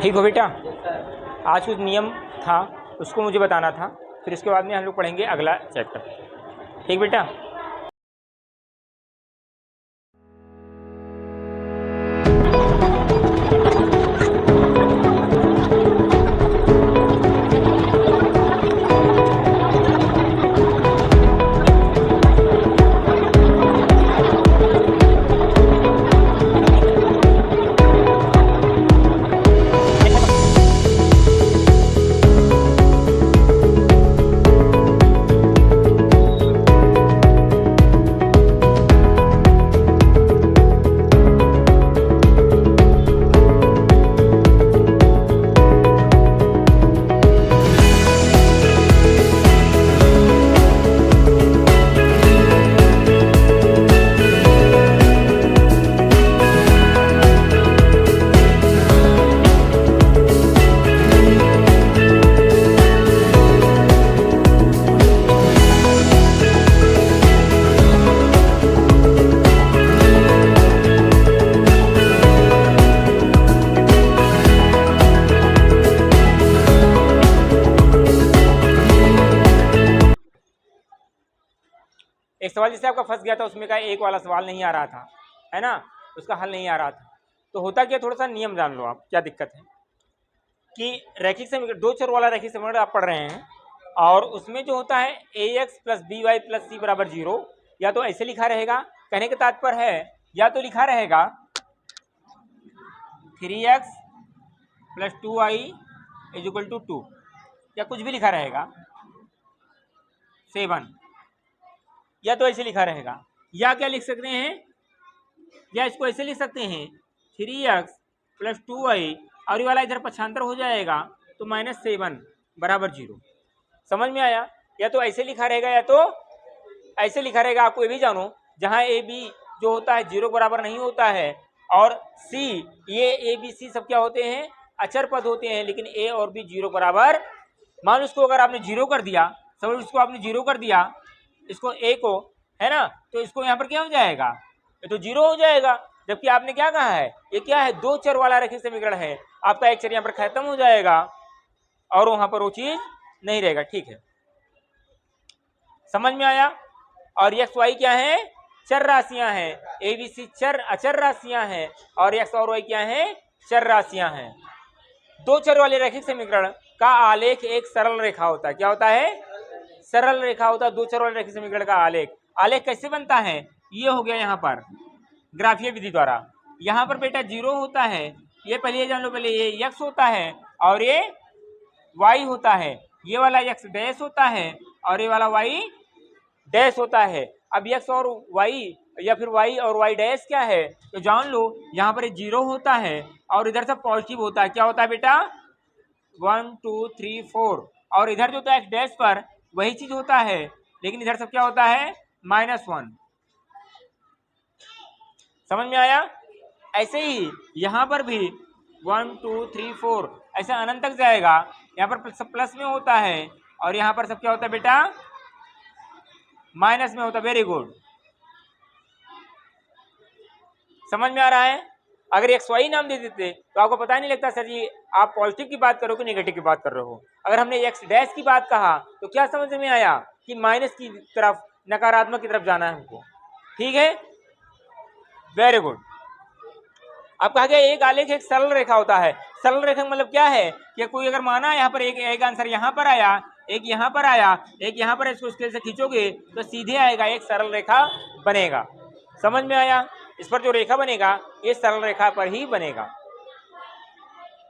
ठीक हो बेटा। आज कुछ नियम था उसको मुझे बताना था, फिर उसके बाद में हम लोग पढ़ेंगे अगला चैप्टर। ठीक बेटा। एक सवाल जैसे आपका फंस गया था, उसमें का एक वाला सवाल नहीं आ रहा था, है ना, उसका हल नहीं आ रहा था। तो होता क्या, थोड़ा सा नियम जान लो आप, क्या दिक्कत है कि रैखिक समीकरण, दो चर वाला रैखिक समीकरण आप पढ़ रहे हैं और उसमें जो होता है ax plus B Y plus C बराबर 0, या तो ऐसे लिखा रहेगा, कहने का तात्पर्य है या तो लिखा रहेगा 3x plus 2y is equal to 2, या कुछ भी लिखा रहेगा 7, या तो ऐसे लिखा रहेगा, या क्या लिख सकते हैं, या इसको ऐसे लिख सकते हैं 3x प्लस 2y और ये वाला इधर पक्षांतर हो जाएगा तो -7 बराबर 0। समझ में आया। या तो ऐसे लिखा रहेगा या तो ऐसे लिखा रहेगा। आपको ये भी जानो, जहाँ ए बी जो होता है 0 बराबर नहीं होता है और सी, ये ए बी सी सब क्या होते हैं, अचर पद होते हैं, लेकिन ए और बी 0 बराबर। मान लो इसको अगर आपने 0 कर दिया, समझ इसको आपने 0 कर दिया, इसको ए को, है ना, तो इसको यहाँ पर क्या हो जाएगा, ये तो 0 हो जाएगा। जबकि आपने क्या कहा है, ये क्या है, दो चर वाला रैखिक समीकरण है, आपका एक चर यहाँ पर खत्म हो जाएगा और वहां पर वो चीज नहीं रहेगा। ठीक है, समझ में आया। और एक्स वाई क्या है, चर राशियां हैं, ए बी सी चर अचर राशियां हैं और एक्स और वाई क्या है, चर राशियां हैं। दो चर वाले रैखिक समीकरण का आलेख एक सरल रेखा होता है। क्या होता है, सरल रेखा होता है। दो चर वाले रैखिक समीकरण का आलेख, आलेख कैसे बनता है, ये हो गया यहाँ पर ग्राफीय विधि द्वारा। यहाँ पर बेटा 0 होता है, ये पहले जान लो, पहले ये x होता है और ये y होता है, ये वाला x डैश होता है और ये वाला y डैश होता है। अब x और y या फिर y और y डैश क्या है, तो जान लो यहाँ पर 0 होता है और इधर से पॉजिटिव होता है। क्या होता है बेटा, 1 2 3 4, और इधर जो होता है x डैश पर वही चीज होता है, लेकिन इधर सब क्या होता है, -1। समझ में आया। ऐसे ही यहाँ पर भी 1 2 3 4 ऐसे अनंत तक जाएगा। यहाँ पर सब प्लस में होता है और यहाँ पर सब क्या होता है बेटा, माइनस में होता है। वेरी गुड, समझ में आ रहा है। अगर एक्स वाई नाम दे देते तो आपको पता नहीं लगता सर जी आप पॉजिटिव की बात करो कि नेगेटिव की बात कर रहे हो। अगर हमने एक्स डैश की बात कहा तो क्या समझ में आया कि माइनस की तरफ, नकारात्मक की तरफ जाना है हमको। ठीक है, वेरी गुड। अब कहा गया एक आलेख एक सरल रेखा होता है। सरल रेखा मतलब क्या है कि कोई अगर माना यहाँ पर एक आंसर यहाँ पर आया, एक यहाँ पर आया, एक यहाँ पर, इसको स्केल से खींचोगे तो सीधे आएगा, एक सरल रेखा बनेगा। समझ में आया। इस पर जो रेखा बनेगा ये सरल रेखा पर ही बनेगा।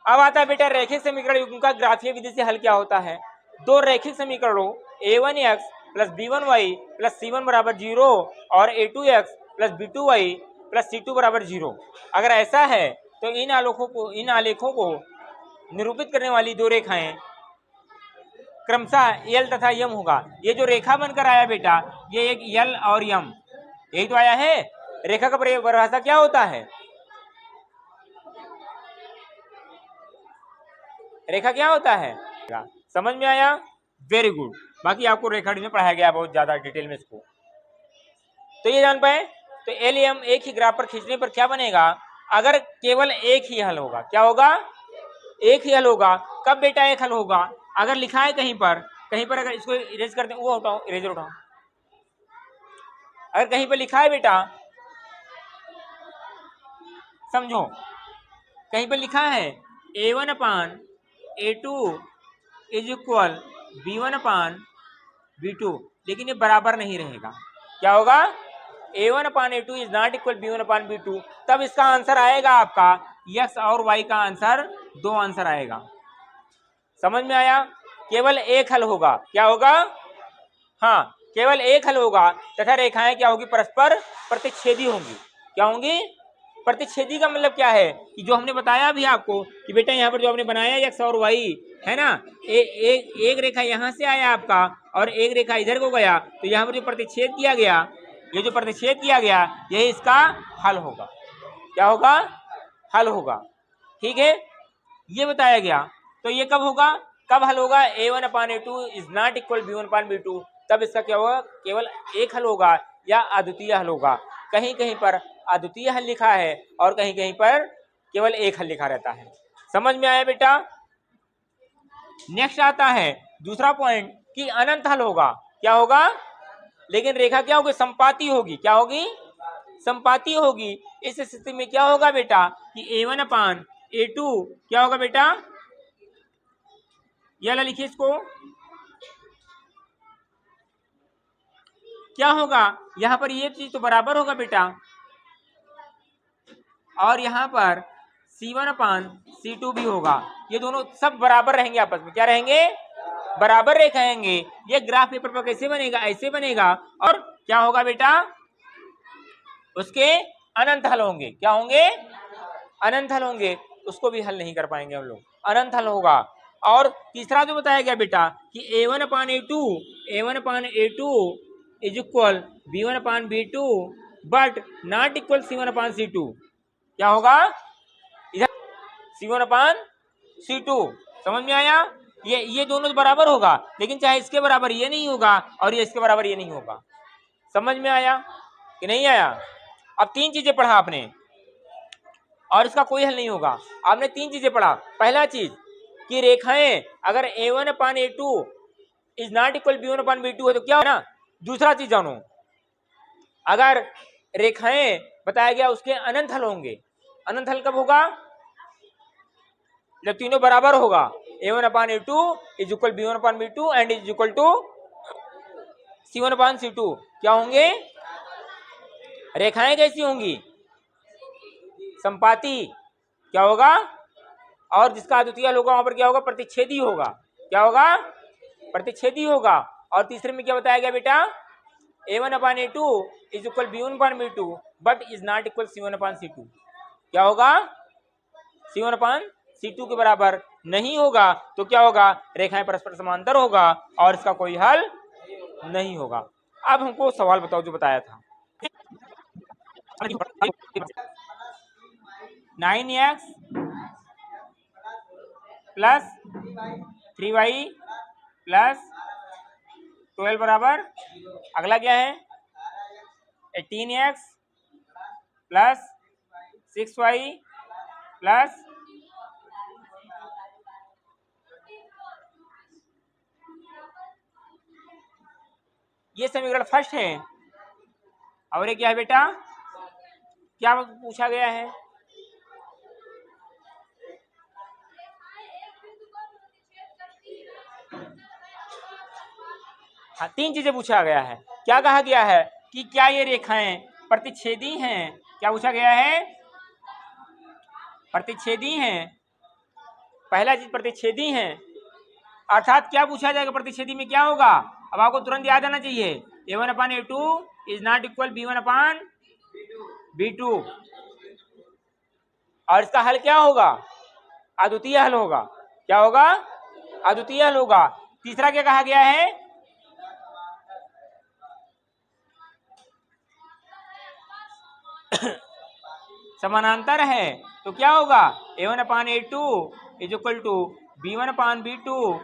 अब आता है बेटा रैखिक समीकरण युग्म का ग्राफीय विधि से हल क्या होता है। दो रैखिक समीकरणों a1x plus b1y plus c1 बराबर 0 और a2x plus b2y plus c2 बराबर 0, अगर ऐसा है तो इन आलेखों को निरूपित करने वाली दो रेखाएं क्रमशः यल तथा यम होगा। ये जो रेखा बनकर आया बेटा, ये एक यल और यम, यही तो आया है। रेखा का परिभाषा क्या होता है, रेखा क्या होता है, समझ में आया। Very good. बाकी आपको रेखागणित में पढ़ाया गया बहुत ज्यादा डिटेल में इसको, तो ये जान पाए। तो एल एम एक ही ग्राफ पर खींचने पर क्या बनेगा, अगर केवल एक ही हल होगा, क्या होगा, एक ही हल होगा। कब बेटा एक हल होगा? अगर लिखा है कहीं पर अगर इसको इरेज करते हैं, वो उठाओ, इरेजर उठाओ। अगर कहीं पर लिखा है बेटा, समझो, कहीं पर लिखा है a1 upon a2 is equal b1 upon b2, लेकिन ये बराबर नहीं रहेगा, क्या होगा? a1 upon a2 is not equal b1 upon b2, तब इसका आंसर आएगा आपका x और y का आंसर, दो आंसर आएगा। समझ में आया? केवल एक हल होगा, क्या होगा? हाँ, केवल एक हल होगा तथा रेखाएं क्या होगी? परस्पर प्रतिच्छेदी होंगी। क्या होंगी? प्रतिच्छेदी का मतलब क्या है कि जो हमने बताया अभी आपको कि बेटा यहाँ पर जो आपने बनाया x और y है ना, एक रेखा यहाँ से आया आपका और एक रेखा इधर को गया, तो यहाँ पर जो प्रतिच्छेद किया गया, ये जो प्रतिच्छेद किया गया, यही इसका हल होगा। क्या होगा? हल होगा। ठीक है, ये बताया गया। तो ये कब होगा? कब हल होगा? a1 upon a2 is not equal b1 upon b2, तब इसका क्या होगा? केवल एक हल होगा या अद्वितीय हल होगा। कहीं कहीं पर अद्वितीय हल लिखा है और कहीं कहीं पर केवल एक हल लिखा रहता है। समझ में आया बेटा? नेक्स्ट आता है दूसरा पॉइंट कि अनंत हल होगा। क्या होगा? लेकिन रेखा क्या होगी? संपाती होगी। क्या होगी? संपाती होगी। इस स्थिति में क्या होगा बेटा कि a1 अपान a2 क्या होगा बेटा? यह लिखिए इसको, क्या होगा? यहां पर ये चीज तो बराबर होगा बेटा, और यहां पर c1 अपान c2 भी होगा। ये दोनों सब बराबर रहेंगे आपस में। क्या रहेंगे? बराबर रेखाएंगे। ये ग्राफ पेपर पर कैसे बनेगा? ऐसे बनेगा। और क्या होगा बेटा? उसके अनंत हल होंगे। क्या होंगे? अनंत हल होंगे। उसको भी हल नहीं कर पाएंगे हम लोग, अनंत हल होगा। और तीसरा जो बताया गया बेटा कि a1 upon a2 is equal b1 upon b2 but not equal c1 upon c2। क्या होगा? इधर c1 अपान c2। समझ में आया? ये दोनों तो बराबर होगा, लेकिन चाहे इसके बराबर ये नहीं होगा और ये इसके बराबर ये नहीं होगा। समझ में आया कि नहीं आया? अब तीन चीजें पढ़ा आपने और इसका कोई हल नहीं होगा। आपने तीन चीजें पढ़ा। पहला चीज कि रेखाएं अगर a1 upon a2 is not equal b1 upon b2 है तो क्या है ना। दूसरा चीज जानो, अगर रेखाएं बताया गया उसके अनंत हल होंगे। अनंत हल कब होगा? जब तीनों बराबर होगा। a1 upon a2 is equal b1 upon b2 and is equal to c1 upon c2। क्या होंगे? रेखाएं कैसी होंगी? संपाती। क्या होगा? और जिसका अद्वितीय हल होगा वहां पर क्या होगा? प्रतिच्छेदी होगा। क्या होगा? प्रतिच्छेदी होगा। और तीसरे में क्या बताया गया बेटा? a1 upon a2 is equal b1 upon b2 but is not equal c1 upon c2। क्या होगा? c1 अपान c2 के बराबर नहीं होगा। तो क्या होगा? रेखाएं परस्पर समांतर होगा और इसका कोई हल नहीं होगा। अब हमको सवाल बताओ जो बताया था। 9x प्लस 3y प्लस 12 बराबर, अगला क्या है? 18x प्लस 6y प्लस ये समीकरण फर्स्ट है। और ये क्या है बेटा? क्या पूछा गया है? हाँ, तीन चीजें पूछा गया है। क्या कहा गया है कि क्या ये रेखाएं प्रतिच्छेदी हैं? क्या पूछा गया है? प्रतिच्छेदी हैं। पहला चीज प्रतिच्छेदी हैं, अर्थात क्या पूछा जाएगा? प्रतिच्छेदी में क्या होगा? अब आपको तुरंत याद आना चाहिए, a1 upon a2 is not equal b1 upon b2। और इसका हल क्या होगा? अद्वितीय हल होगा। क्या होगा? अद्वितीय हल होगा। तीसरा क्या कहा गया है? समानांतर है। तो क्या होगा? a1 upon a2 is equal to b1 upon b2